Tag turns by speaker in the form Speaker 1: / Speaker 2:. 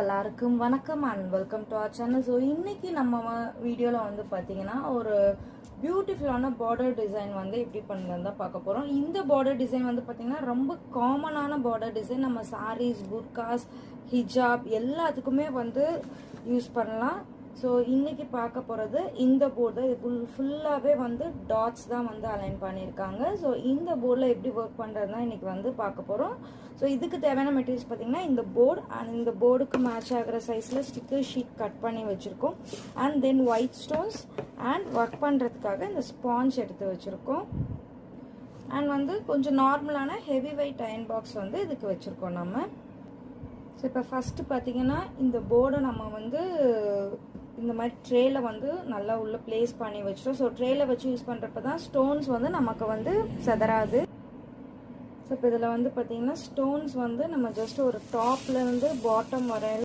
Speaker 1: எல்லாருக்கும் வணக்கம் and welcome to our channel. So இன்னைக்கு நம்ம வீடியோவில் வந்து பார்த்தீங்கன்னா ஒரு பியூட்டிஃபுல்லான பார்டர் டிசைன் வந்து எப்படி பண்ணுறது தான் பார்க்க போகிறோம். இந்த பார்டர் டிசைன் வந்து பார்த்தீங்கன்னா ரொம்ப காமனான பார்டர் டிசைன். நம்ம சாரீஸ், புர்காஸ், ஹிஜாப் எல்லாத்துக்குமே வந்து யூஸ் பண்ணலாம். ஸோ இன்றைக்கி பார்க்க போகிறது இந்த போர்டு. இது ஃபுல்லாகவே வந்து டாட்ஸ் தான் வந்து அலைன் பண்ணியிருக்காங்க. ஸோ இந்த போர்டில் எப்படி ஒர்க் பண்ணுறது தான் இன்றைக்கி வந்து பார்க்க போகிறோம். ஸோ இதுக்கு தேவையான மெட்டீரியல்ஸ் பார்த்திங்கன்னா இந்த போர்டு அண்ட் இந்த போர்டுக்கு மேட்ச் ஆகிற சைஸில் ஸ்டிக்கர் ஷீட் கட் பண்ணி வச்சுருக்கோம். And then white stones and work பண்ணுறதுக்காக இந்த ஸ்பாஞ்ச் எடுத்து வச்சுருக்கோம். அண்ட் வந்து கொஞ்சம் நார்மலான ஹெவி வெயிட் அயன் பாக்ஸ் வந்து இதுக்கு வச்சுருக்கோம் நம்ம. ஸோ இப்போ ஃபஸ்ட்டு பார்த்திங்கன்னா இந்த போர்டை நம்ம வந்து இந்த மாதிரி ட்ரேயில் வந்து நல்லா உள்ளே ப்ளேஸ் பண்ணி வச்சிட்டோம். ஸோ ட்ரேயில் வச்சு யூஸ் பண்ணுறப்ப தான் ஸ்டோன்ஸ் வந்து நமக்கு வந்து செதறாது. ஸோ இப்போ இதில் வந்து பார்த்திங்கன்னா ஸ்டோன்ஸ் வந்து நம்ம ஜஸ்ட் ஒரு டாப்லேருந்து பாட்டம் வர